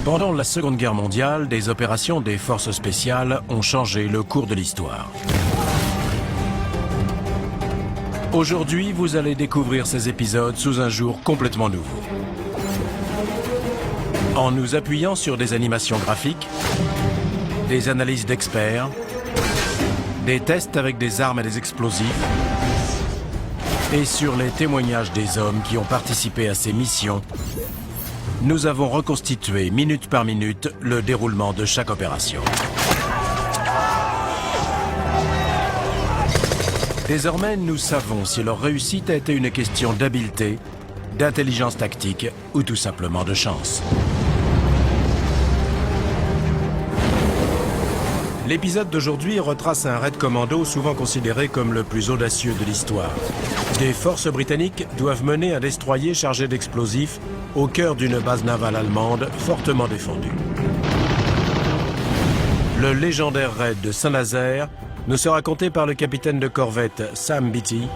Pendant la Seconde Guerre mondiale, des opérations des forces spéciales ont changé le cours de l'histoire. Aujourd'hui, vous allez découvrir ces épisodes sous un jour complètement nouveau. En nous appuyant sur des animations graphiques, des analyses d'experts, des tests avec des armes et des explosifs, et sur les témoignages des hommes qui ont participé à ces missions, nous avons reconstitué minute par minute le déroulement de chaque opération. Désormais, nous savons si leur réussite a été une question d'habileté, d'intelligence tactique ou tout simplement de chance. L'épisode d'aujourd'hui retrace un raid commando souvent considéré comme le plus audacieux de l'histoire. Des forces britanniques doivent mener un destroyer chargé d'explosifs au cœur d'une base navale allemande fortement défendue. Le légendaire raid de Saint-Nazaire nous sera conté par le capitaine de corvette Sam Beatty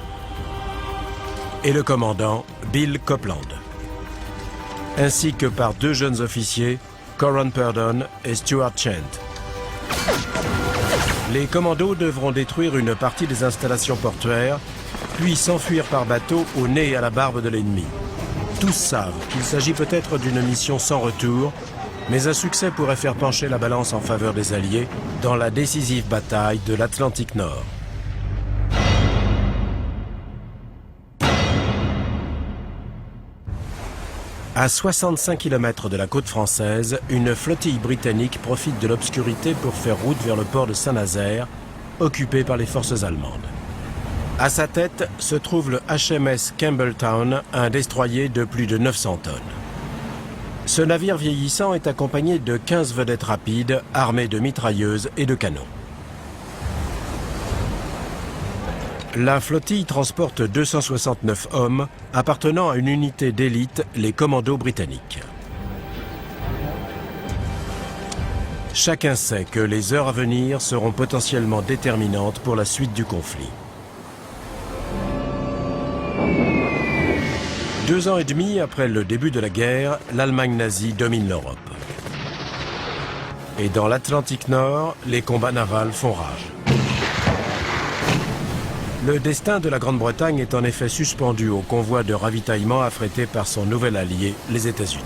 et le commandant Bill Copeland, ainsi que par deux jeunes officiers, Coran Purdon et Stuart Chant. Les commandos devront détruire une partie des installations portuaires, puis s'enfuir par bateau au nez et à la barbe de l'ennemi. Tous savent qu'il s'agit peut-être d'une mission sans retour, mais un succès pourrait faire pencher la balance en faveur des Alliés dans la décisive bataille de l'Atlantique Nord. À 65 km de la côte française, une flottille britannique profite de l'obscurité pour faire route vers le port de Saint-Nazaire, occupé par les forces allemandes. À sa tête se trouve le HMS Campbelltown, un destroyer de plus de 900 tonnes. Ce navire vieillissant est accompagné de 15 vedettes rapides, armées de mitrailleuses et de canons. La flottille transporte 269 hommes appartenant à une unité d'élite, les commandos britanniques. Chacun sait que les heures à venir seront potentiellement déterminantes pour la suite du conflit. 2 ans et demi après le début de la guerre, l'Allemagne nazie domine l'Europe. Et dans l'Atlantique Nord, les combats navals font rage. Le destin de la Grande-Bretagne est en effet suspendu au convoi de ravitaillement affrété par son nouvel allié, les États-Unis.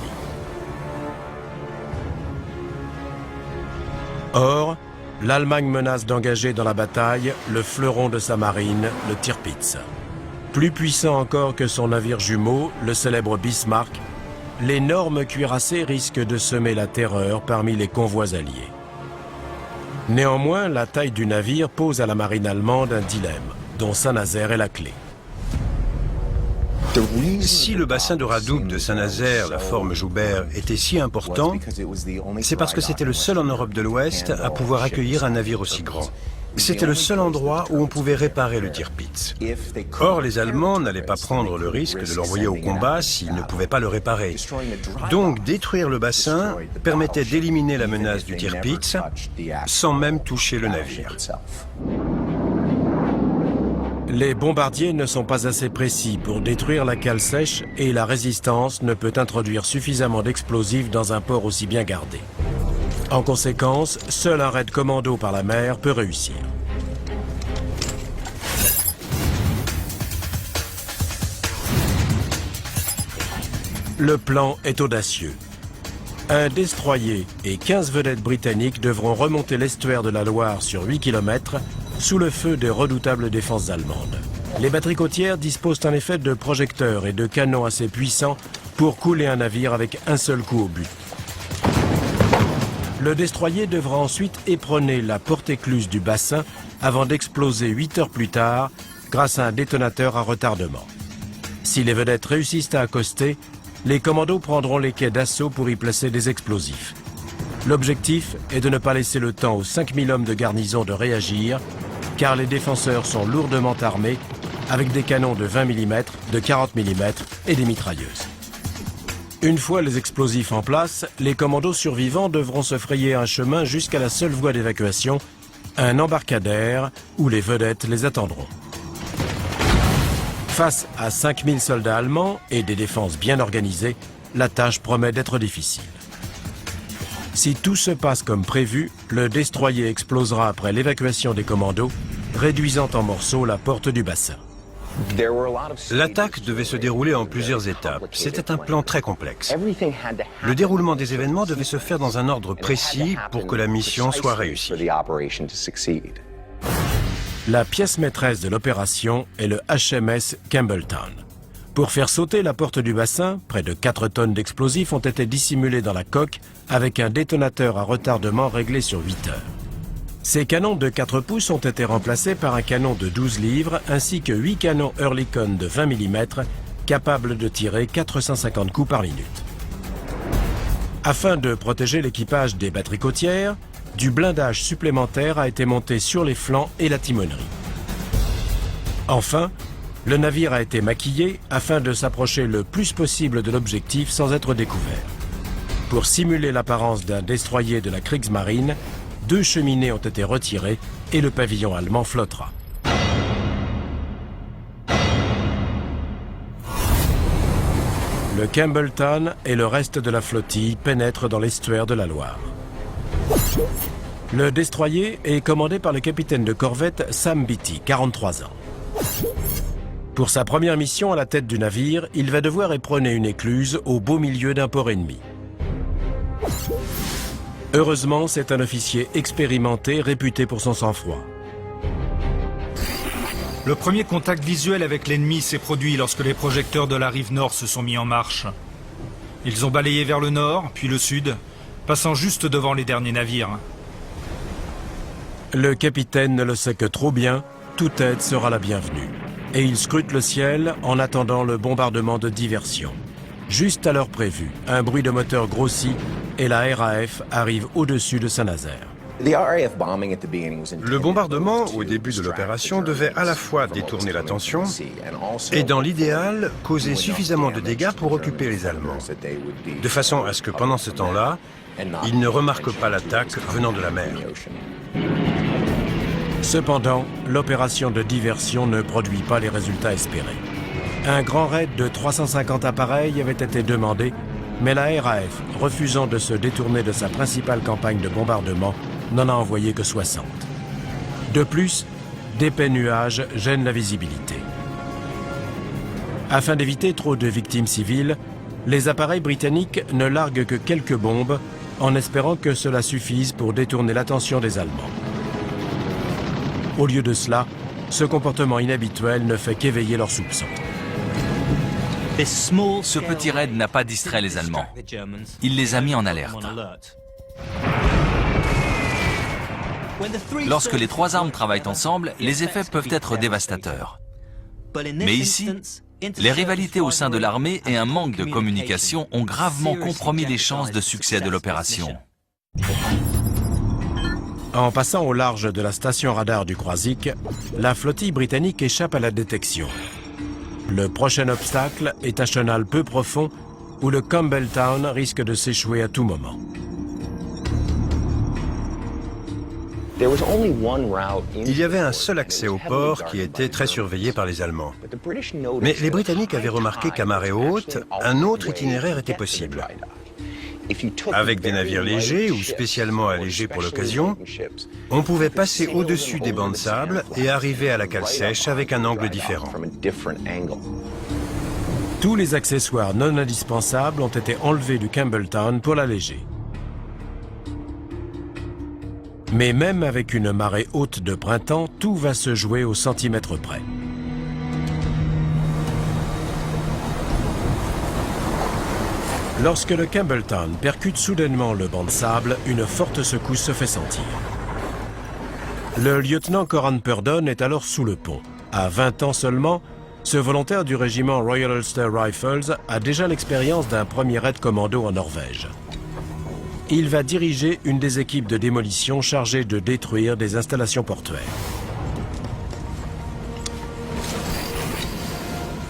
Or, l'Allemagne menace d'engager dans la bataille le fleuron de sa marine, le Tirpitz. Plus puissant encore que son navire jumeau, le célèbre Bismarck, l'énorme cuirassé risque de semer la terreur parmi les convois alliés. Néanmoins, la taille du navire pose à la marine allemande un dilemme, dont Saint-Nazaire est la clé. Si le bassin de Radoub de Saint-Nazaire, la forme Joubert, était si important, c'est parce que c'était le seul en Europe de l'Ouest à pouvoir accueillir un navire aussi grand. C'était le seul endroit où on pouvait réparer le Tirpitz. Or, les Allemands n'allaient pas prendre le risque de l'envoyer au combat s'ils ne pouvaient pas le réparer. Donc, détruire le bassin permettait d'éliminer la menace du Tirpitz sans même toucher le navire. Les bombardiers ne sont pas assez précis pour détruire la cale sèche et la résistance ne peut introduire suffisamment d'explosifs dans un port aussi bien gardé. En conséquence, seul un raid commando par la mer peut réussir. Le plan est audacieux. Un destroyer et 15 vedettes britanniques devront remonter l'estuaire de la Loire sur 8 km sous le feu des redoutables défenses allemandes. Les batteries côtières disposent en effet de projecteurs et de canons assez puissants pour couler un navire avec un seul coup au but. Le destroyer devra ensuite éperonner la porte écluse du bassin avant d'exploser 8 heures plus tard grâce à un détonateur à retardement. Si les vedettes réussissent à accoster, les commandos prendront les quais d'assaut pour y placer des explosifs. L'objectif est de ne pas laisser le temps aux 5000 hommes de garnison de réagir, car les défenseurs sont lourdement armés avec des canons de 20 mm, de 40 mm et des mitrailleuses. Une fois les explosifs en place, les commandos survivants devront se frayer un chemin jusqu'à la seule voie d'évacuation, un embarcadère où les vedettes les attendront. Face à 5000 soldats allemands et des défenses bien organisées, la tâche promet d'être difficile. Si tout se passe comme prévu, le destroyer explosera après l'évacuation des commandos, réduisant en morceaux la porte du bassin. L'attaque devait se dérouler en plusieurs étapes. C'était un plan très complexe. Le déroulement des événements devait se faire dans un ordre précis pour que la mission soit réussie. La pièce maîtresse de l'opération est le HMS Campbelltown. Pour faire sauter la porte du bassin, près de 4 tonnes d'explosifs ont été dissimulés dans la coque avec un détonateur à retardement réglé sur 8 heures. Ces canons de 4 pouces ont été remplacés par un canon de 12 livres ainsi que 8 canons Oerlikon de 20 mm capables de tirer 450 coups par minute. Afin de protéger l'équipage des batteries côtières, du blindage supplémentaire a été monté sur les flancs et la timonerie. Enfin, le navire a été maquillé afin de s'approcher le plus possible de l'objectif sans être découvert. Pour simuler l'apparence d'un destroyer de la Kriegsmarine, 2 cheminées ont été retirées et le pavillon allemand flottera. Le Campbelltown et le reste de la flottille pénètrent dans l'estuaire de la Loire. Le destroyer est commandé par le capitaine de corvette Sam Beatty, 43 ans. Pour sa première mission à la tête du navire, il va devoir éperonner une écluse au beau milieu d'un port ennemi. Heureusement, c'est un officier expérimenté, réputé pour son sang-froid. Le premier contact visuel avec l'ennemi s'est produit lorsque les projecteurs de la rive nord se sont mis en marche. Ils ont balayé vers le nord, puis le sud, passant juste devant les derniers navires. Le capitaine ne le sait que trop bien, toute aide sera la bienvenue. Et il scrute le ciel en attendant le bombardement de diversion. Juste à l'heure prévue, un bruit de moteur grossit et la RAF arrive au-dessus de Saint-Nazaire. Le bombardement, au début de l'opération, devait à la fois détourner l'attention et, dans l'idéal, causer suffisamment de dégâts pour occuper les Allemands, de façon à ce que pendant ce temps-là, ils ne remarquent pas l'attaque venant de la mer. Cependant, l'opération de diversion ne produit pas les résultats espérés. Un grand raid de 350 appareils avait été demandé, mais la RAF, refusant de se détourner de sa principale campagne de bombardement, n'en a envoyé que 60. De plus, d'épais nuages gênent la visibilité. Afin d'éviter trop de victimes civiles, les appareils britanniques ne larguent que quelques bombes, en espérant que cela suffise pour détourner l'attention des Allemands. Au lieu de cela, ce comportement inhabituel ne fait qu'éveiller leurs soupçons. Ce petit raid n'a pas distrait les Allemands. Il les a mis en alerte. Lorsque les 3 armes travaillent ensemble, les effets peuvent être dévastateurs. Mais ici, les rivalités au sein de l'armée et un manque de communication ont gravement compromis les chances de succès de l'opération. En passant au large de la station radar du Croisic, la flottille britannique échappe à la détection. Le prochain obstacle est un chenal peu profond où le Campbelltown risque de s'échouer à tout moment. Il y avait un seul accès au port qui était très surveillé par les Allemands. Mais les Britanniques avaient remarqué qu'à marée haute, un autre itinéraire était possible. Avec des navires légers ou spécialement allégés pour l'occasion, on pouvait passer au-dessus des bancs de sable et arriver à la cale sèche avec un angle différent. Tous les accessoires non indispensables ont été enlevés du Campbelltown pour l'alléger. Mais même avec une marée haute de printemps, tout va se jouer au centimètre près. Lorsque le Campbelltown percute soudainement le banc de sable, une forte secousse se fait sentir. Le lieutenant Coran Purdon est alors sous le pont. À 20 ans seulement, ce volontaire du régiment Royal Ulster Rifles a déjà l'expérience d'un premier raid commando en Norvège. Il va diriger une des équipes de démolition chargées de détruire des installations portuaires.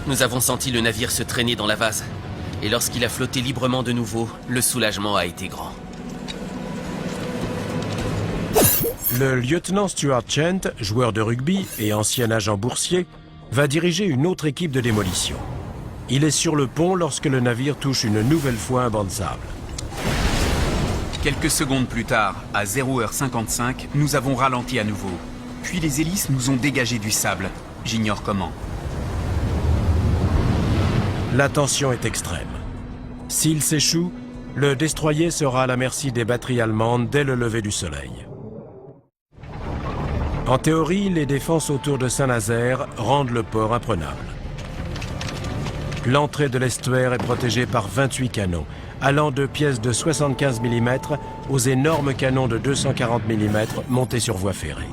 Nous avons senti le navire se traîner dans la vase. Et lorsqu'il a flotté librement de nouveau, le soulagement a été grand. Le lieutenant Stuart Chant, joueur de rugby et ancien agent boursier, va diriger une autre équipe de démolition. Il est sur le pont lorsque le navire touche une nouvelle fois un banc de sable. Quelques secondes plus tard, à 0h55, nous avons ralenti à nouveau. Puis les hélices nous ont dégagé du sable. J'ignore comment. La tension est extrême. S'il s'échoue, le destroyer sera à la merci des batteries allemandes dès le lever du soleil. En théorie, les défenses autour de Saint-Nazaire rendent le port imprenable. L'entrée de l'estuaire est protégée par 28 canons, allant de pièces de 75 mm aux énormes canons de 240 mm montés sur voie ferrée.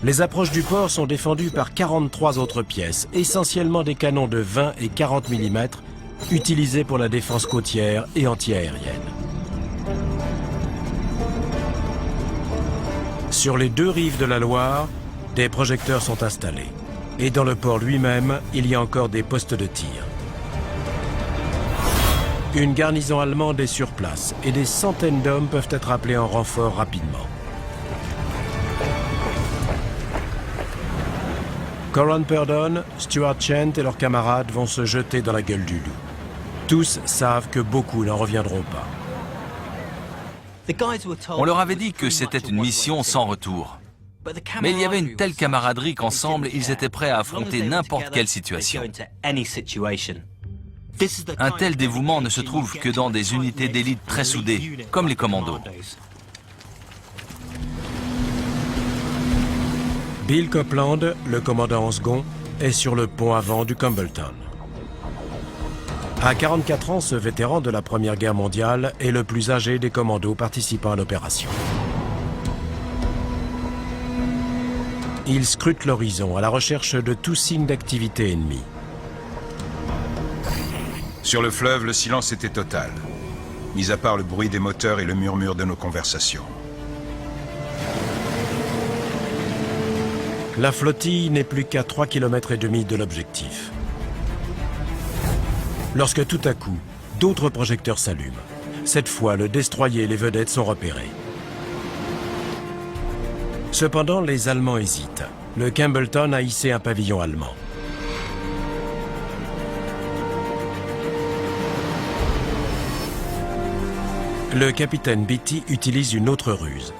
Les approches du port sont défendues par 43 autres pièces, essentiellement des canons de 20 et 40 mm, utilisés pour la défense côtière et anti-aérienne. Sur les deux rives de la Loire, des projecteurs sont installés. Et dans le port lui-même, il y a encore des postes de tir. Une garnison allemande est sur place et des centaines d'hommes peuvent être appelés en renfort rapidement. Coron Purdon, Stuart Chant et leurs camarades vont se jeter dans la gueule du loup. Tous savent que beaucoup n'en reviendront pas. On leur avait dit que c'était une mission sans retour. Mais il y avait une telle camaraderie qu'ensemble, ils étaient prêts à affronter n'importe quelle situation. Un tel dévouement ne se trouve que dans des unités d'élite très soudées, comme les commandos. Bill Copeland, le commandant en second, est sur le pont avant du Campbelltown. À 44 ans, ce vétéran de la Première Guerre mondiale est le plus âgé des commandos participant à l'opération. Il scrute l'horizon à la recherche de tout signe d'activité ennemie. Sur le fleuve, le silence était total, mis à part le bruit des moteurs et le murmure de nos conversations. La flottille n'est plus qu'à 3,5 km de l'objectif. Lorsque tout à coup, d'autres projecteurs s'allument. Cette fois, le destroyer et les vedettes sont repérés. Cependant, les Allemands hésitent. Le Campbelltown a hissé un pavillon allemand. Le capitaine Beatty utilise une autre ruse.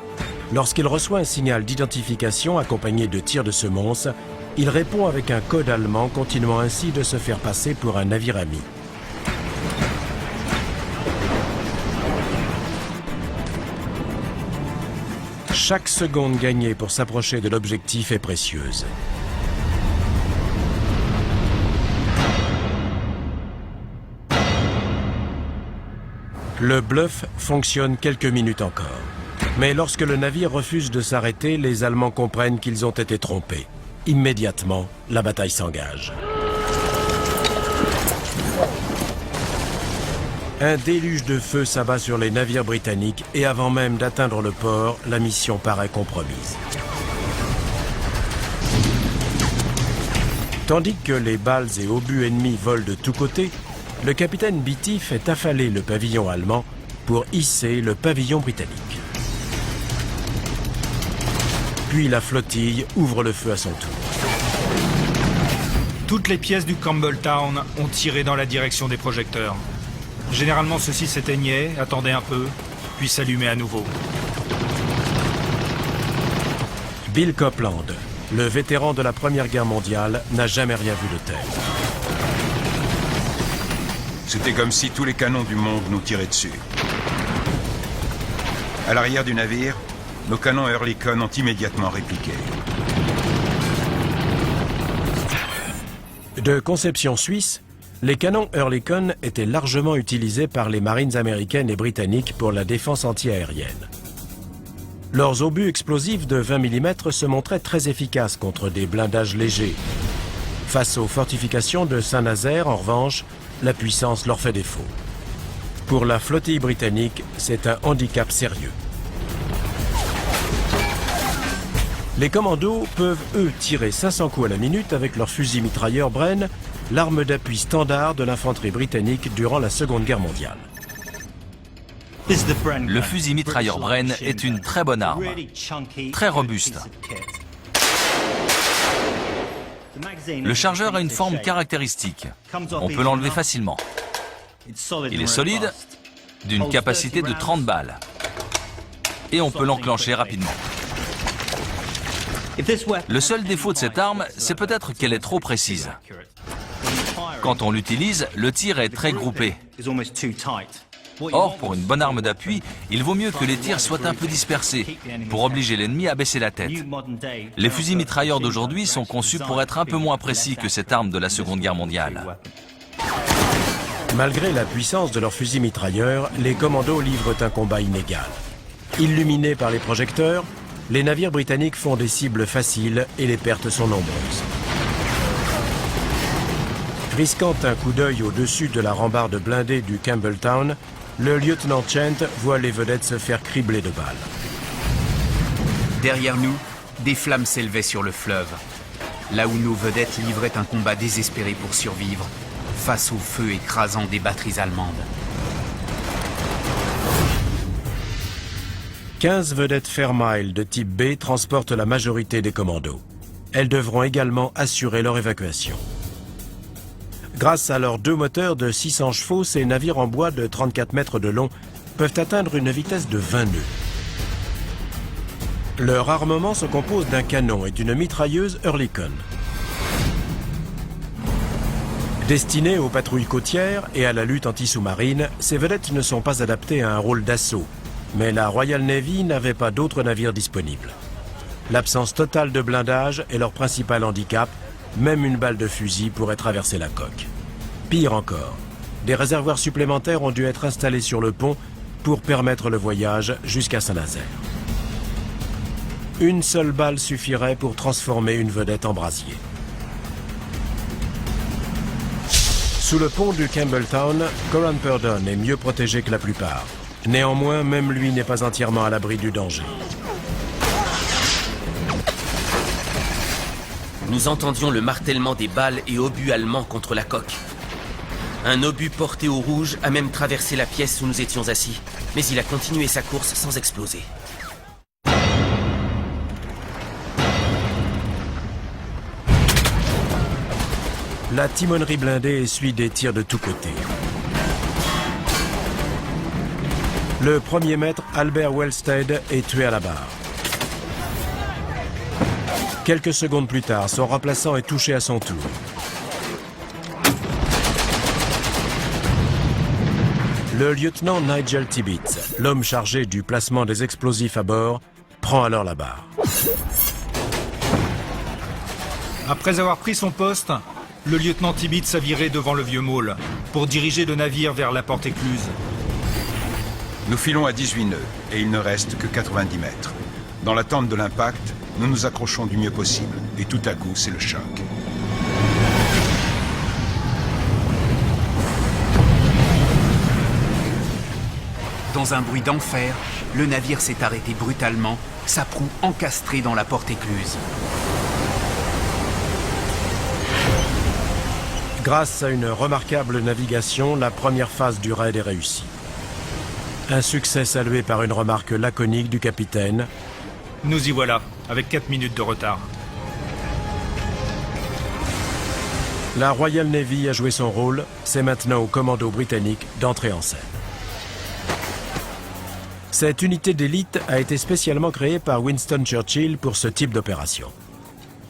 Lorsqu'il reçoit un signal d'identification accompagné de tirs de semonce, il répond avec un code allemand, continuant ainsi de se faire passer pour un navire ami. Chaque seconde gagnée pour s'approcher de l'objectif est précieuse. Le bluff fonctionne quelques minutes encore. Mais lorsque le navire refuse de s'arrêter, les Allemands comprennent qu'ils ont été trompés. Immédiatement, la bataille s'engage. Un déluge de feu s'abat sur les navires britanniques et avant même d'atteindre le port, la mission paraît compromise. Tandis que les balles et obus ennemis volent de tous côtés, le capitaine Beatty fait affaler le pavillon allemand pour hisser le pavillon britannique. Puis la flottille ouvre le feu à son tour. Toutes les pièces du Campbelltown ont tiré dans la direction des projecteurs. Généralement, ceux-ci s'éteignaient, attendaient un peu, puis s'allumaient à nouveau. Bill Copeland, le vétéran de la Première Guerre mondiale, n'a jamais rien vu de tel. C'était comme si tous les canons du monde nous tiraient dessus. À l'arrière du navire, nos canons Oerlikon ont immédiatement répliqué. De conception suisse, les canons Oerlikon étaient largement utilisés par les marines américaines et britanniques pour la défense anti-aérienne. Leurs obus explosifs de 20 mm se montraient très efficaces contre des blindages légers. Face aux fortifications de Saint-Nazaire, en revanche, la puissance leur fait défaut. Pour la flottille britannique, c'est un handicap sérieux. Les commandos peuvent, eux, tirer 500 coups à la minute avec leur fusil mitrailleur Bren, l'arme d'appui standard de l'infanterie britannique durant la Seconde Guerre mondiale. Le fusil mitrailleur Bren est une très bonne arme, très robuste. Le chargeur a une forme caractéristique. On peut l'enlever facilement. Il est solide d'une capacité de 30 balles. Et on peut l'enclencher rapidement. Le seul défaut de cette arme, c'est peut-être qu'elle est trop précise. Quand on l'utilise, le tir est très groupé. Or, pour une bonne arme d'appui, il vaut mieux que les tirs soient un peu dispersés, pour obliger l'ennemi à baisser la tête. Les fusils mitrailleurs d'aujourd'hui sont conçus pour être un peu moins précis que cette arme de la Seconde Guerre mondiale. Malgré la puissance de leurs fusils mitrailleurs, les commandos livrent un combat inégal. Illuminés par les projecteurs, les navires britanniques font des cibles faciles et les pertes sont nombreuses. Risquant un coup d'œil au-dessus de la rambarde blindée du Campbelltown, le lieutenant Chant voit les vedettes se faire cribler de balles. Derrière nous, des flammes s'élevaient sur le fleuve, là où nos vedettes livraient un combat désespéré pour survivre, face au feu écrasant des batteries allemandes. 15 vedettes Fairmile de type B transportent la majorité des commandos. Elles devront également assurer leur évacuation. Grâce à leurs 2 moteurs de 600 chevaux, ces navires en bois de 34 mètres de long peuvent atteindre une vitesse de 20 nœuds. Leur armement se compose d'un canon et d'une mitrailleuse Oerlikon. Destinées aux patrouilles côtières et à la lutte anti-sous-marine, ces vedettes ne sont pas adaptées à un rôle d'assaut, mais la Royal Navy n'avait pas d'autres navires disponibles. L'absence totale de blindage est leur principal handicap. Même une balle de fusil pourrait traverser la coque. Pire encore, des réservoirs supplémentaires ont dû être installés sur le pont pour permettre le voyage jusqu'à Saint-Nazaire. Une seule balle suffirait pour transformer une vedette en brasier. Sous le pont du Campbelltown, Coran Purdon est mieux protégé que la plupart. Néanmoins, même lui n'est pas entièrement à l'abri du danger. Nous entendions le martèlement des balles et obus allemands contre la coque. Un obus porté au rouge a même traversé la pièce où nous étions assis, mais il a continué sa course sans exploser. La timonerie blindée essuie des tirs de tous côtés. Le premier maître, Albert Wellstead, est tué à la barre. Quelques secondes plus tard, son remplaçant est touché à son tour. Le lieutenant Nigel Tibbets, l'homme chargé du placement des explosifs à bord, prend alors la barre. Après avoir pris son poste, le lieutenant Tibbets a viré devant le vieux môle pour diriger le navire vers la porte écluse. Nous filons à 18 nœuds et il ne reste que 90 mètres. Dans l'attente de l'impact, nous nous accrochons du mieux possible. Et tout à coup, c'est le choc. Dans un bruit d'enfer, le navire s'est arrêté brutalement, sa proue encastrée dans la porte écluse. Grâce à une remarquable navigation, la première phase du raid est réussie. Un succès salué par une remarque laconique du capitaine. Nous y voilà, avec 4 minutes de retard. La Royal Navy a joué son rôle, c'est maintenant au commando britannique d'entrer en scène. Cette unité d'élite a été spécialement créée par Winston Churchill pour ce type d'opération.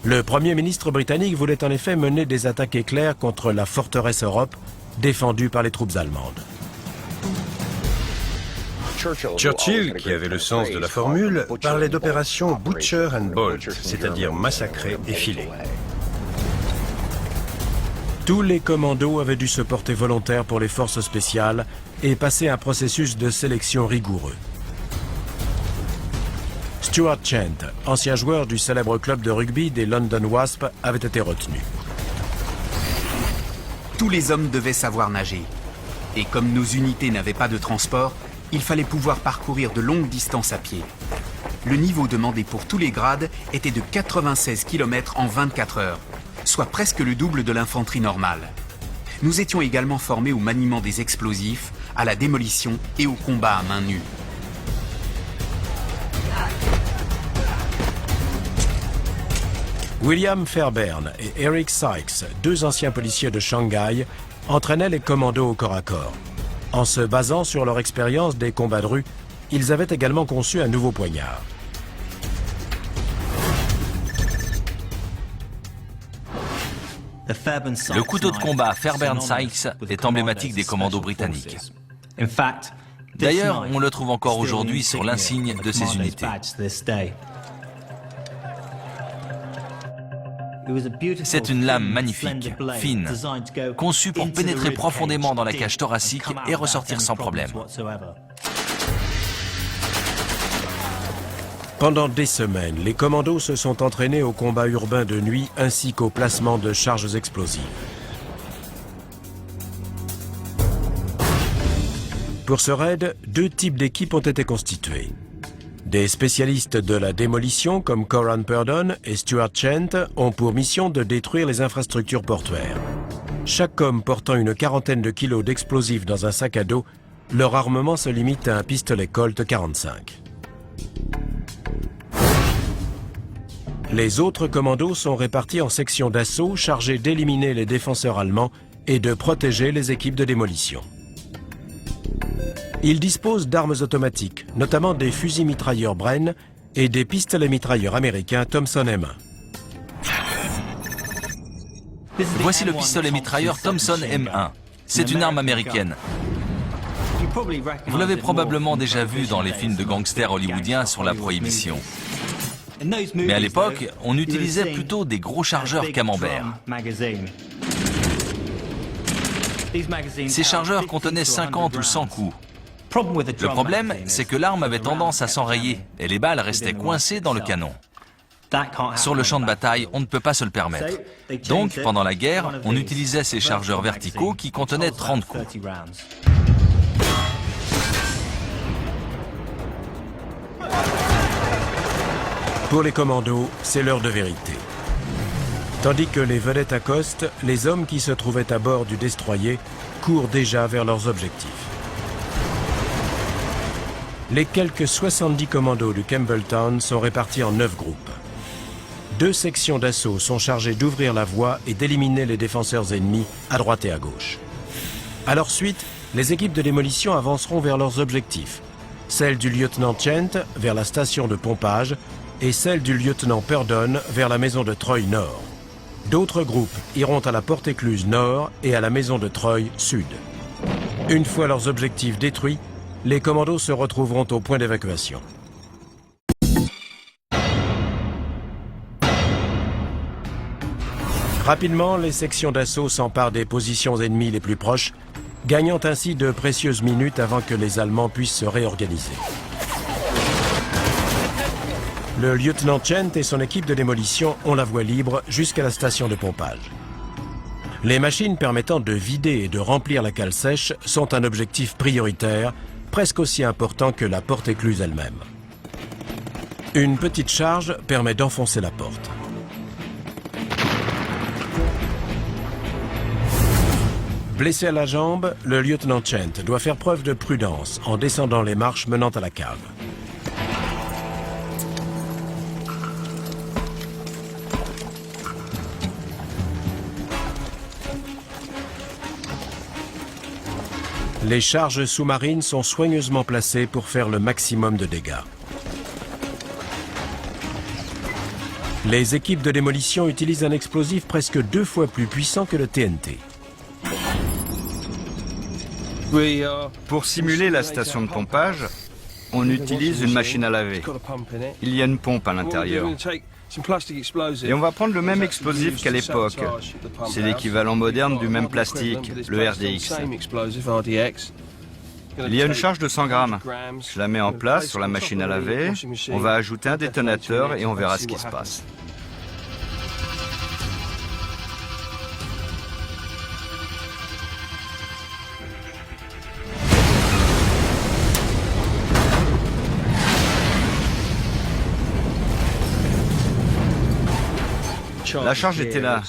Le Premier ministre britannique voulait en effet mener des attaques éclairs contre la forteresse Europe, défendue par les troupes allemandes. Churchill, qui avait le sens de la formule, parlait d'opération Butcher and Bolt, c'est-à-dire massacrer et filer. Tous les commandos avaient dû se porter volontaires pour les forces spéciales et passer un processus de sélection rigoureux. Stuart Chant, ancien joueur du célèbre club de rugby des London Wasps, avait été retenu. Tous les hommes devaient savoir nager. Et comme nos unités n'avaient pas de transport, il fallait pouvoir parcourir de longues distances à pied. Le niveau demandé pour tous les grades était de 96 km en 24 heures, soit presque le double de l'infanterie normale. Nous étions également formés au maniement des explosifs, à la démolition et au combat à main nue. William Fairbairn et Eric Sykes, deux anciens policiers de Shanghai, entraînaient les commandos au corps à corps. En se basant sur leur expérience des combats de rue, ils avaient également conçu un nouveau poignard. Le couteau de combat Fairbairn Sykes est emblématique des commandos britanniques. D'ailleurs, on le trouve encore aujourd'hui sur l'insigne de ces unités. C'est une lame magnifique, fine, conçue pour pénétrer profondément dans la cage thoracique et ressortir sans problème. Pendant des semaines, les commandos se sont entraînés au combat urbain de nuit ainsi qu'au placement de charges explosives. Pour ce raid, deux types d'équipes ont été constitués. Des spécialistes de la démolition comme Coran Purdon et Stuart Chent ont pour mission de détruire les infrastructures portuaires. Chaque homme portant une quarantaine de kilos d'explosifs dans un sac à dos, leur armement se limite à un pistolet Colt 45. Les autres commandos sont répartis en sections d'assaut chargées d'éliminer les défenseurs allemands et de protéger les équipes de démolition. Ils disposent d'armes automatiques, notamment des fusils mitrailleurs Bren et des pistolets mitrailleurs américains Thompson M1. Voici le pistolet mitrailleur Thompson M1. C'est une arme américaine. Vous l'avez probablement déjà vu dans les films de gangsters hollywoodiens sur la prohibition. Mais à l'époque, on utilisait plutôt des gros chargeurs camembert. Ces chargeurs contenaient 50 ou 100 coups. Le problème, c'est que l'arme avait tendance à s'enrayer et les balles restaient coincées dans le canon. Sur le champ de bataille, on ne peut pas se le permettre. Donc, pendant la guerre, on utilisait ces chargeurs verticaux qui contenaient 30 coups. Pour les commandos, c'est l'heure de vérité. Tandis que les vedettes accostent, les hommes qui se trouvaient à bord du destroyer courent déjà vers leurs objectifs. Les quelques 70 commandos du Campbelltown sont répartis en 9 groupes. 2 sections d'assaut sont chargées d'ouvrir la voie et d'éliminer les défenseurs ennemis à droite et à gauche. À leur suite, les équipes de démolition avanceront vers leurs objectifs. Celle du lieutenant Chent vers la station de pompage et celle du lieutenant Purdon vers la maison de Troy Nord. D'autres groupes iront à la porte écluse Nord et à la maison de Troy Sud. Une fois leurs objectifs détruits, les commandos se retrouveront au point d'évacuation. Rapidement, les sections d'assaut s'emparent des positions ennemies les plus proches, gagnant ainsi de précieuses minutes avant que les Allemands puissent se réorganiser. Le lieutenant Chent et son équipe de démolition ont la voie libre jusqu'à la station de pompage. Les machines permettant de vider et de remplir la cale sèche sont un objectif prioritaire, presque aussi important que la porte écluse elle-même. Une petite charge permet d'enfoncer la porte. Blessé à la jambe, le lieutenant Chent doit faire preuve de prudence en descendant les marches menant à la cave. Les charges sous-marines sont soigneusement placées pour faire le maximum de dégâts. Les équipes de démolition utilisent un explosif presque 2 fois plus puissant que le TNT. Pour simuler la station de pompage, on utilise une machine à laver. Il y a une pompe à l'intérieur. Et on va prendre le même explosif qu'à l'époque. C'est l'équivalent moderne du même plastique, le RDX. Il y a une charge de 100 grammes. Je la mets en place sur la machine à laver. On va ajouter un détonateur et on verra ce qui se passe. La charge était là.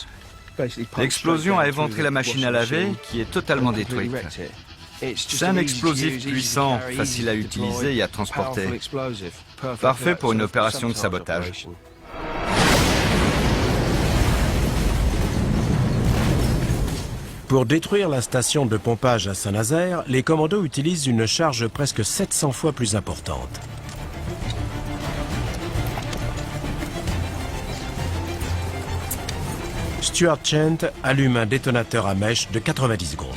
L'explosion a éventré la machine à laver qui est totalement détruite. C'est un explosif puissant, facile à utiliser et à transporter. Parfait pour une opération de sabotage. Pour détruire la station de pompage à Saint-Nazaire, les commandos utilisent une charge presque 700 fois plus importante. Stuart Chant allume un détonateur à mèche de 90 secondes.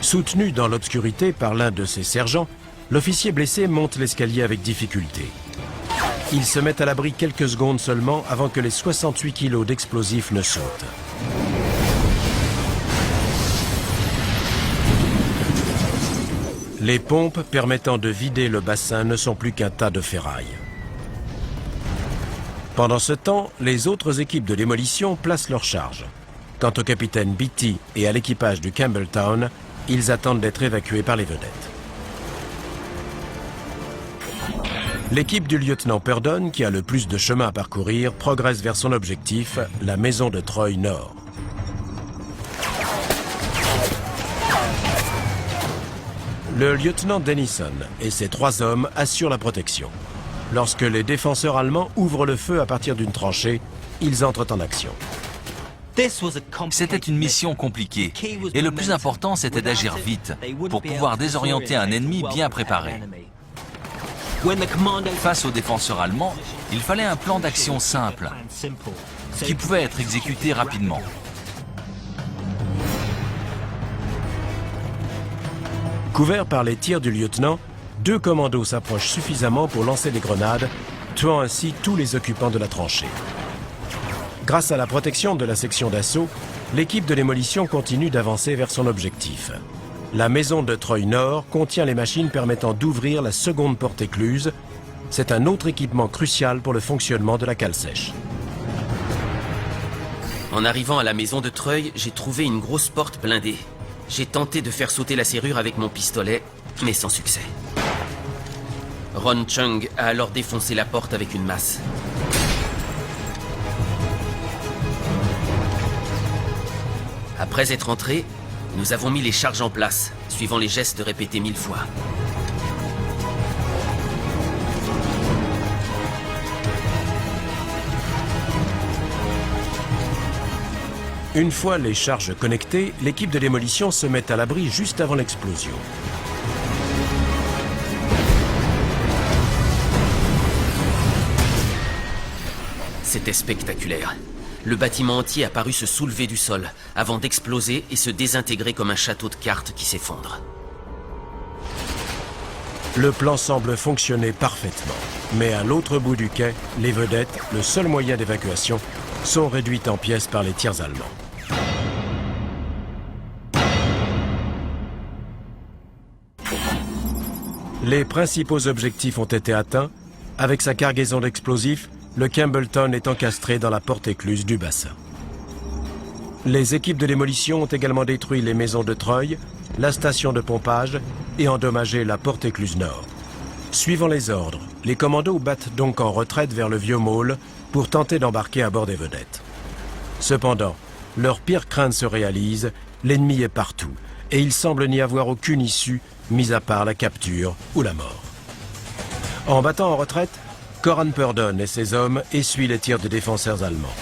Soutenu dans l'obscurité par l'un de ses sergents, l'officier blessé monte l'escalier avec difficulté. Il se met à l'abri quelques secondes seulement avant que les 68 kilos d'explosifs ne sautent. Les pompes permettant de vider le bassin ne sont plus qu'un tas de ferraille. Pendant ce temps, les autres équipes de démolition placent leurs charges. Quant au capitaine Beatty et à l'équipage du Campbelltown, ils attendent d'être évacués par les vedettes. L'équipe du lieutenant Purdon, qui a le plus de chemin à parcourir, progresse vers son objectif, la maison de Troy Nord. Le lieutenant Dennison et ses 3 hommes assurent la protection. Lorsque les défenseurs allemands ouvrent le feu à partir d'une tranchée, ils entrent en action. C'était une mission compliquée, et le plus important, c'était d'agir vite, pour pouvoir désorienter un ennemi bien préparé. Face aux défenseurs allemands, il fallait un plan d'action simple, qui pouvait être exécuté rapidement. Couverts par les tirs du lieutenant, 2 commandos s'approchent suffisamment pour lancer des grenades, tuant ainsi tous les occupants de la tranchée. Grâce à la protection de la section d'assaut, l'équipe de démolition continue d'avancer vers son objectif. La maison de Troy Nord contient les machines permettant d'ouvrir la seconde porte écluse. C'est un autre équipement crucial pour le fonctionnement de la cale sèche. En arrivant à la maison de Treuil, j'ai trouvé une grosse porte blindée. J'ai tenté de faire sauter la serrure avec mon pistolet, mais sans succès. Ron Chung a alors défoncé la porte avec une masse. Après être entrés, nous avons mis les charges en place, suivant les gestes répétés 1000 fois. Une fois les charges connectées, l'équipe de démolition se met à l'abri juste avant l'explosion. C'était spectaculaire. Le bâtiment entier a paru se soulever du sol, avant d'exploser et se désintégrer comme un château de cartes qui s'effondre. Le plan semble fonctionner parfaitement. Mais à l'autre bout du quai, les vedettes, le seul moyen d'évacuation, sont réduites en pièces par les tirs allemands. Les principaux objectifs ont été atteints. Avec sa cargaison d'explosifs, le Campbelltown est encastré dans la porte écluse du bassin. Les équipes de démolition ont également détruit les maisons de Troy, la station de pompage et endommagé la porte écluse nord. Suivant les ordres, les commandos battent donc en retraite vers le vieux môle pour tenter d'embarquer à bord des vedettes. Cependant, leur pire crainte se réalise, l'ennemi est partout et il semble n'y avoir aucune issue, mis à part la capture ou la mort. En battant en retraite, Coran Purdon et ses hommes essuient les tirs des défenseurs allemands.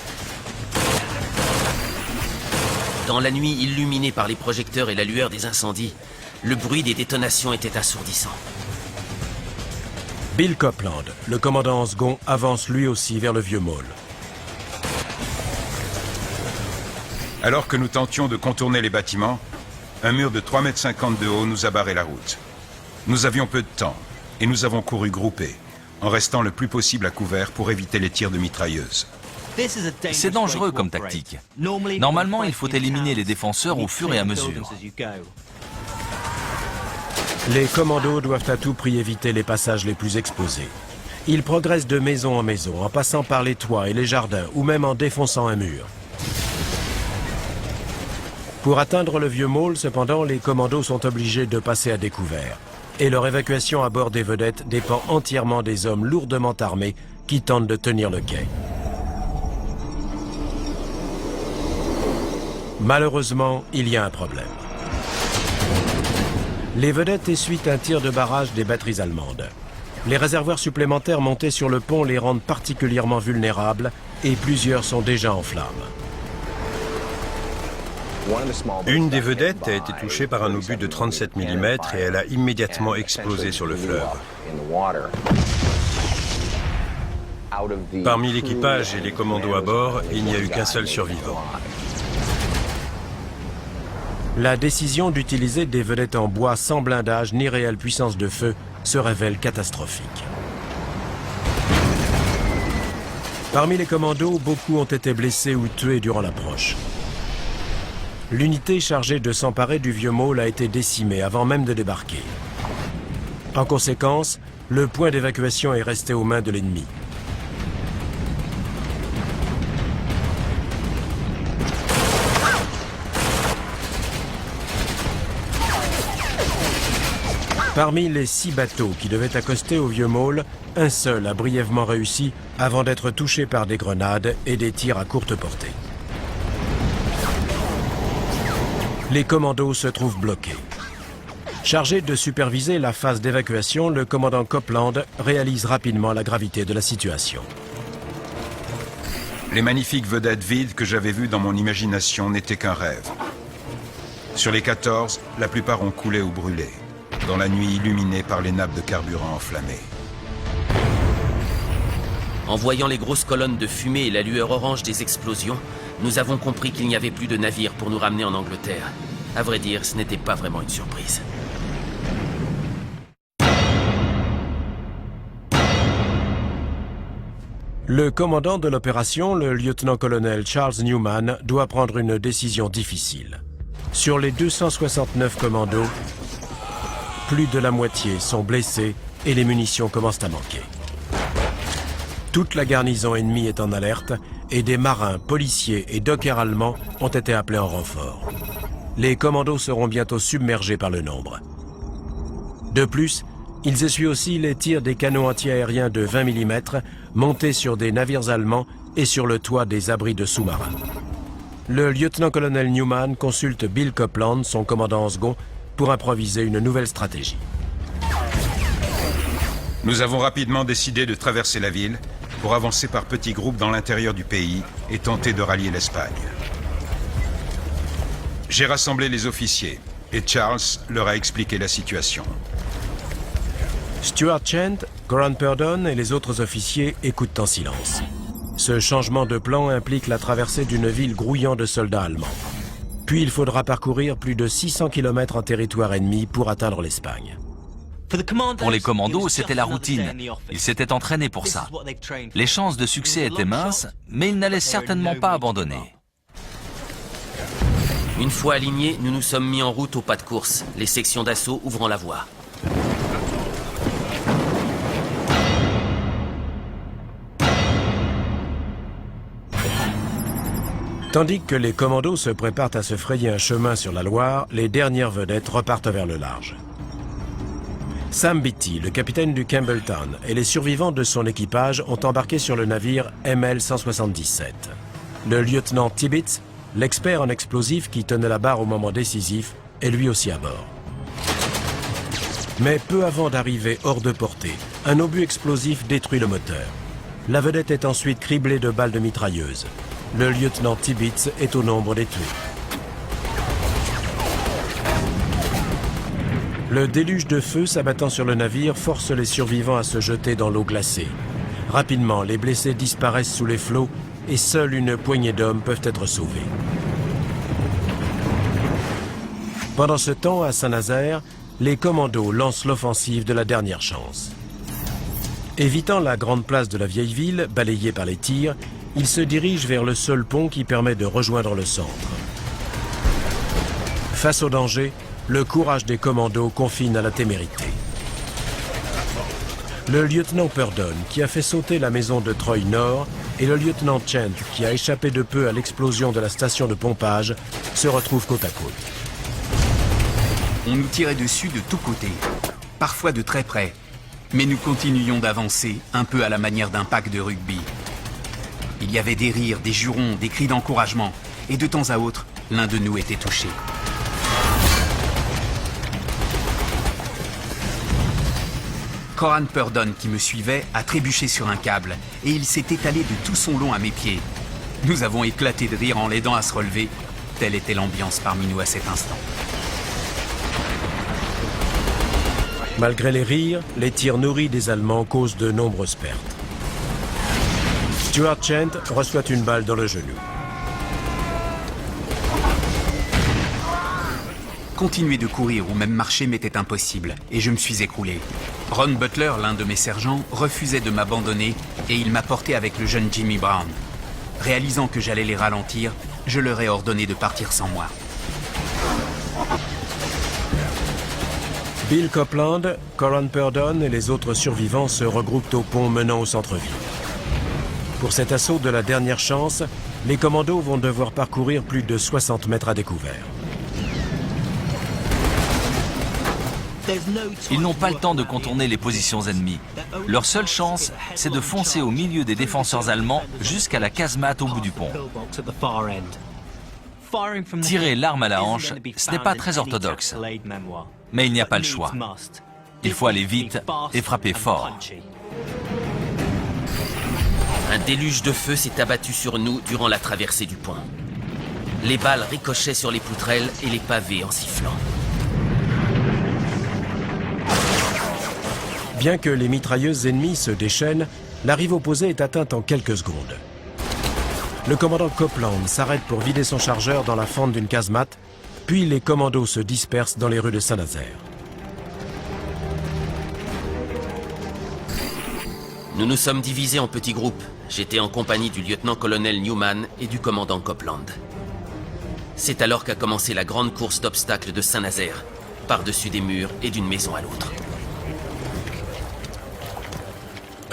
Dans la nuit illuminée par les projecteurs et la lueur des incendies, le bruit des détonations était assourdissant. Bill Copeland, le commandant en second, avance lui aussi vers le vieux môle. Alors que nous tentions de contourner les bâtiments, un mur de 3,50 m de haut nous a barré la route. Nous avions peu de temps et nous avons couru groupés, en restant le plus possible à couvert pour éviter les tirs de mitrailleuses. C'est dangereux comme tactique. Normalement, il faut éliminer les défenseurs au fur et à mesure. Les commandos doivent à tout prix éviter les passages les plus exposés. Ils progressent de maison en maison, en passant par les toits et les jardins, ou même en défonçant un mur. Pour atteindre le vieux môle, cependant, les commandos sont obligés de passer à découvert. Et leur évacuation à bord des vedettes dépend entièrement des hommes lourdement armés qui tentent de tenir le quai. Malheureusement, il y a un problème. Les vedettes essuient un tir de barrage des batteries allemandes. Les réservoirs supplémentaires montés sur le pont les rendent particulièrement vulnérables et plusieurs sont déjà en flammes. Une des vedettes a été touchée par un obus de 37 mm et elle a immédiatement explosé sur le fleuve. Parmi l'équipage et les commandos à bord, il n'y a eu qu'un seul survivant. La décision d'utiliser des vedettes en bois sans blindage ni réelle puissance de feu se révèle catastrophique. Parmi les commandos, beaucoup ont été blessés ou tués durant l'approche. L'unité chargée de s'emparer du vieux môle a été décimée avant même de débarquer. En conséquence, le point d'évacuation est resté aux mains de l'ennemi. Parmi les 6 bateaux qui devaient accoster au vieux môle, un seul a brièvement réussi avant d'être touché par des grenades et des tirs à courte portée. Les commandos se trouvent bloqués. Chargé de superviser la phase d'évacuation, le commandant Copeland réalise rapidement la gravité de la situation. Les magnifiques vedettes vides que j'avais vues dans mon imagination n'étaient qu'un rêve. Sur les 14, la plupart ont coulé ou brûlé, dans la nuit illuminée par les nappes de carburant enflammées. En voyant les grosses colonnes de fumée et la lueur orange des explosions, nous avons compris qu'il n'y avait plus de navire pour nous ramener en Angleterre. À vrai dire, ce n'était pas vraiment une surprise. Le commandant de l'opération, le lieutenant-colonel Charles Newman, doit prendre une décision difficile. Sur les 269 commandos, plus de la moitié sont blessés et les munitions commencent à manquer. Toute la garnison ennemie est en alerte et des marins, policiers et dockers allemands ont été appelés en renfort. Les commandos seront bientôt submergés par le nombre. De plus, ils essuient aussi les tirs des canons antiaériens de 20 mm montés sur des navires allemands et sur le toit des abris de sous-marins. Le lieutenant-colonel Newman consulte Bill Copeland, son commandant en second, pour improviser une nouvelle stratégie. Nous avons rapidement décidé de traverser la ville pour avancer par petits groupes dans l'intérieur du pays et tenter de rallier l'Espagne. J'ai rassemblé les officiers et Charles leur a expliqué la situation. Stuart Chant, Grant Purdon et les autres officiers écoutent en silence. Ce changement de plan implique la traversée d'une ville grouillant de soldats allemands. Puis il faudra parcourir plus de 600 km en territoire ennemi pour atteindre l'Espagne. Pour les commandos, c'était la routine. Ils s'étaient entraînés pour ça. Les chances de succès étaient minces, mais ils n'allaient certainement pas abandonner. Une fois alignés, nous nous sommes mis en route au pas de course, les sections d'assaut ouvrant la voie. Tandis que les commandos se préparent à se frayer un chemin sur la Loire, les dernières vedettes repartent vers le large. Sam Beatty, le capitaine du Campbelltown, et les survivants de son équipage ont embarqué sur le navire ML-177. Le lieutenant Tibbets, l'expert en explosifs qui tenait la barre au moment décisif, est lui aussi à bord. Mais peu avant d'arriver hors de portée, un obus explosif détruit le moteur. La vedette est ensuite criblée de balles de mitrailleuse. Le lieutenant Tibbets est au nombre des tués. Le déluge de feu s'abattant sur le navire force les survivants à se jeter dans l'eau glacée. Rapidement, les blessés disparaissent sous les flots et seule une poignée d'hommes peuvent être sauvés. Pendant ce temps, à Saint-Nazaire, les commandos lancent l'offensive de la dernière chance. Évitant la grande place de la vieille ville, balayée par les tirs, ils se dirigent vers le seul pont qui permet de rejoindre le centre. Face au danger, le courage des commandos confine à la témérité. Le lieutenant Purdon, qui a fait sauter la maison de Troy Nord, et le lieutenant Chant, qui a échappé de peu à l'explosion de la station de pompage, se retrouvent côte à côte. On nous tirait dessus de tous côtés, parfois de très près, mais nous continuions d'avancer, un peu à la manière d'un pack de rugby. Il y avait des rires, des jurons, des cris d'encouragement, et de temps à autre, l'un de nous était touché. Coran Purdon, qui me suivait, a trébuché sur un câble et il s'est étalé de tout son long à mes pieds. Nous avons éclaté de rire en l'aidant à se relever. Telle était l'ambiance parmi nous à cet instant. Malgré les rires, les tirs nourris des Allemands causent de nombreuses pertes. Stuart Chant reçoit une balle dans le genou. Continuer de courir ou même marcher m'était impossible et je me suis écroulé. Ron Butler, l'un de mes sergents, refusait de m'abandonner et il m'a porté avec le jeune Jimmy Brown. Réalisant que j'allais les ralentir, je leur ai ordonné de partir sans moi. Bill Copeland, Coran Purdon et les autres survivants se regroupent au pont menant au centre-ville. Pour cet assaut de la dernière chance, les commandos vont devoir parcourir plus de 60 mètres à découvert. Ils n'ont pas le temps de contourner les positions ennemies. Leur seule chance, c'est de foncer au milieu des défenseurs allemands jusqu'à la casemate au bout du pont. Tirer l'arme à la hanche, ce n'est pas très orthodoxe. Mais il n'y a pas le choix. Il faut aller vite et frapper fort. Un déluge de feu s'est abattu sur nous durant la traversée du pont. Les balles ricochaient sur les poutrelles et les pavés en sifflant. Bien que les mitrailleuses ennemies se déchaînent, la rive opposée est atteinte en quelques secondes. Le commandant Copeland s'arrête pour vider son chargeur dans la fente d'une casemate, puis les commandos se dispersent dans les rues de Saint-Nazaire. Nous nous sommes divisés en petits groupes. J'étais en compagnie du lieutenant-colonel Newman et du commandant Copeland. C'est alors qu'a commencé la grande course d'obstacles de Saint-Nazaire, par-dessus des murs et d'une maison à l'autre.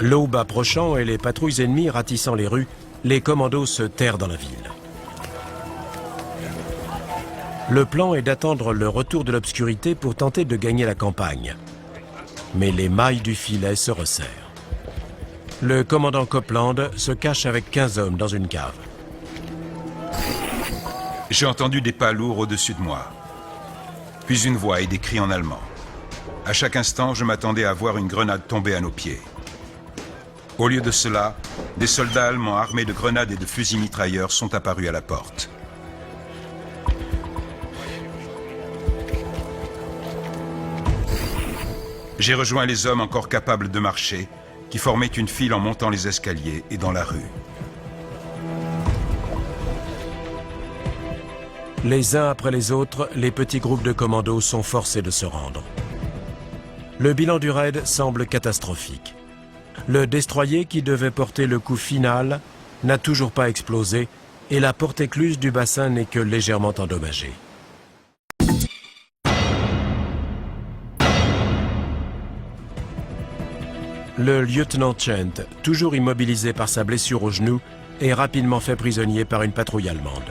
L'aube approchant et les patrouilles ennemies ratissant les rues, les commandos se terrent dans la ville. Le plan est d'attendre le retour de l'obscurité pour tenter de gagner la campagne. Mais les mailles du filet se resserrent. Le commandant Copeland se cache avec 15 hommes dans une cave. J'ai entendu des pas lourds au-dessus de moi. Puis une voix et des cris en allemand. À chaque instant, je m'attendais à voir une grenade tomber à nos pieds. Au lieu de cela, des soldats allemands armés de grenades et de fusils mitrailleurs sont apparus à la porte. J'ai rejoint les hommes encore capables de marcher, qui formaient une file en montant les escaliers et dans la rue. Les uns après les autres, les petits groupes de commandos sont forcés de se rendre. Le bilan du raid semble catastrophique. Le destroyer qui devait porter le coup final n'a toujours pas explosé et la porte écluse du bassin n'est que légèrement endommagée. Le lieutenant Chant, toujours immobilisé par sa blessure au genou, est rapidement fait prisonnier par une patrouille allemande.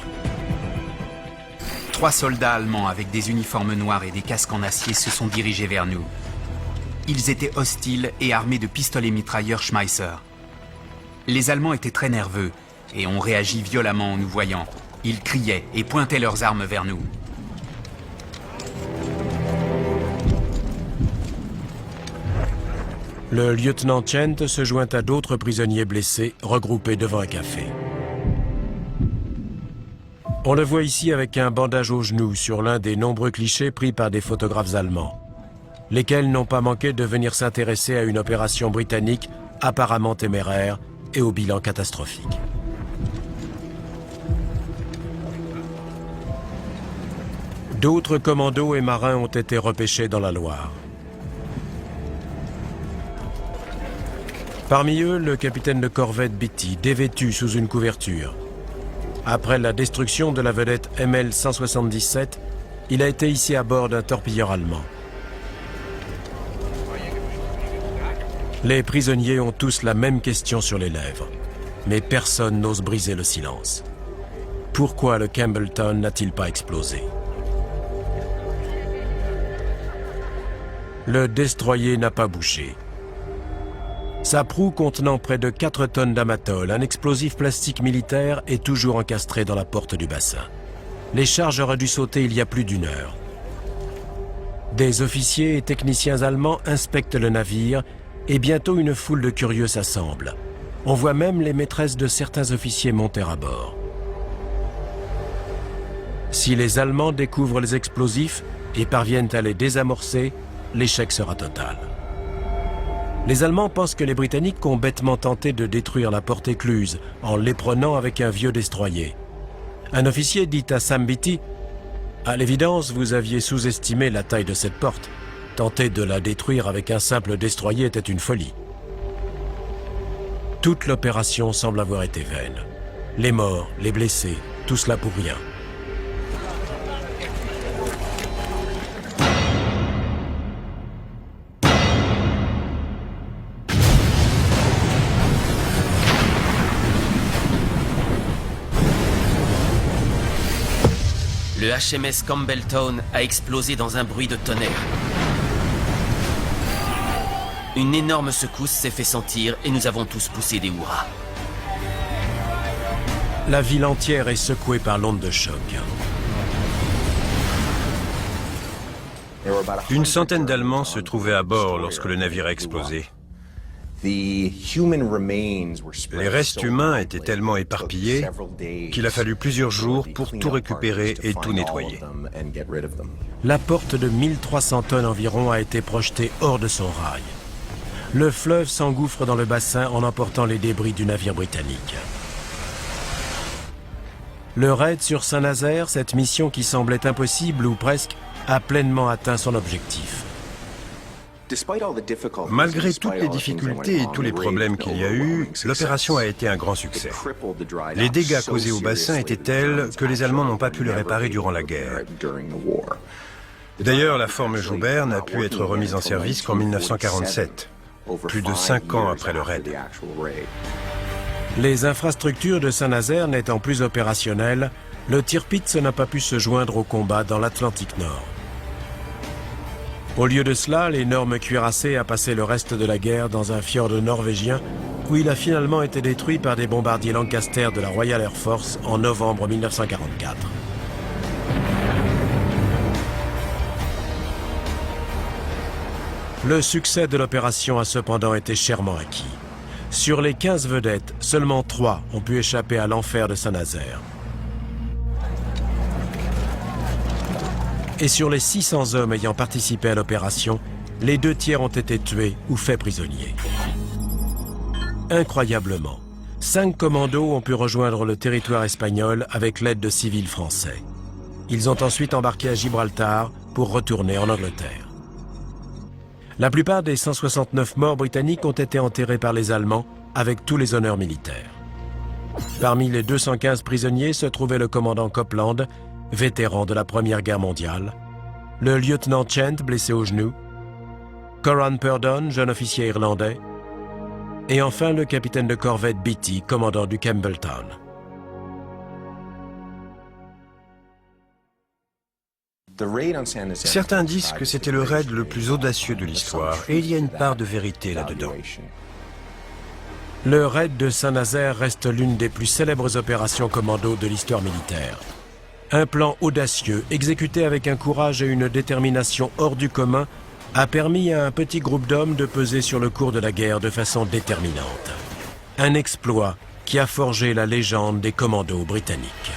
3 soldats allemands avec des uniformes noirs et des casques en acier se sont dirigés vers nous. Ils étaient hostiles et armés de pistolets mitrailleurs Schmeisser. Les Allemands étaient très nerveux et ont réagi violemment en nous voyant. Ils criaient et pointaient leurs armes vers nous. Le lieutenant Chant se joint à d'autres prisonniers blessés regroupés devant un café. On le voit ici avec un bandage au genou sur l'un des nombreux clichés pris par des photographes allemands, lesquels n'ont pas manqué de venir s'intéresser à une opération britannique apparemment téméraire et au bilan catastrophique. D'autres commandos et marins ont été repêchés dans la Loire. Parmi eux, le capitaine de corvette Beatty, dévêtu sous une couverture. Après la destruction de la vedette ML-177, il a été hissé à bord d'un torpilleur allemand. Les prisonniers ont tous la même question sur les lèvres, mais personne n'ose briser le silence. Pourquoi le Campbellton n'a-t-il pas explosé? Le destroyer n'a pas bougé. Sa proue contenant près de 4 tonnes d'amatol, un explosif plastique militaire, est toujours encastré dans la porte du bassin. Les charges auraient dû sauter il y a plus d'1 heure. Des officiers et techniciens allemands inspectent le navire et bientôt une foule de curieux s'assemble. On voit même les maîtresses de certains officiers monter à bord. Si les Allemands découvrent les explosifs et parviennent à les désamorcer, l'échec sera total. Les Allemands pensent que les Britanniques ont bêtement tenté de détruire la porte écluse en l'éprenant avec un vieux destroyer. Un officier dit à Sam Beatty « À l'évidence, vous aviez sous-estimé la taille de cette porte. Tenter de la détruire avec un simple destroyer était une folie. » Toute l'opération semble avoir été vaine. Les morts, les blessés, tout cela pour rien. Le HMS Campbelltown a explosé dans un bruit de tonnerre. Une énorme secousse s'est fait sentir et nous avons tous poussé des hurrahs. La ville entière est secouée par l'onde de choc. Une centaine d'Allemands se trouvaient à bord lorsque le navire a explosé. Les restes humains étaient tellement éparpillés qu'il a fallu plusieurs jours pour tout récupérer et tout nettoyer. La porte de 1300 tonnes environ a été projetée hors de son rail. Le fleuve s'engouffre dans le bassin en emportant les débris du navire britannique. Le raid sur Saint-Nazaire, cette mission qui semblait impossible ou presque, a pleinement atteint son objectif. Malgré toutes les difficultés et tous les problèmes qu'il y a eu, l'opération a été un grand succès. Les dégâts causés au bassin étaient tels que les Allemands n'ont pas pu les réparer durant la guerre. D'ailleurs, la forme Joubert n'a pu être remise en service qu'en 1947, plus de 5 ans après le raid. Les infrastructures de Saint-Nazaire n'étant plus opérationnelles, le Tirpitz n'a pas pu se joindre au combat dans l'Atlantique Nord. Au lieu de cela, l'énorme cuirassé a passé le reste de la guerre dans un fjord norvégien où il a finalement été détruit par des bombardiers Lancaster de la Royal Air Force en novembre 1944. Le succès de l'opération a cependant été chèrement acquis. Sur les 15 vedettes, seulement 3 ont pu échapper à l'enfer de Saint-Nazaire. Et sur les 600 hommes ayant participé à l'opération, les 2 tiers ont été tués ou faits prisonniers. Incroyablement, 5 commandos ont pu rejoindre le territoire espagnol avec l'aide de civils français. Ils ont ensuite embarqué à Gibraltar pour retourner en Angleterre. La plupart des 169 morts britanniques ont été enterrés par les Allemands avec tous les honneurs militaires. Parmi les 215 prisonniers se trouvait le commandant Copeland, vétéran de la Première Guerre mondiale, le lieutenant Chent, blessé au genou, Coran Purdon, jeune officier irlandais, et enfin le capitaine de corvette Beatty, commandant du Campbelltown. Certains disent que c'était le raid le plus audacieux de l'histoire, et il y a une part de vérité là-dedans. Le raid de Saint-Nazaire reste l'une des plus célèbres opérations commando de l'histoire militaire. Un plan audacieux, exécuté avec un courage et une détermination hors du commun, a permis à un petit groupe d'hommes de peser sur le cours de la guerre de façon déterminante. Un exploit qui a forgé la légende des commandos britanniques.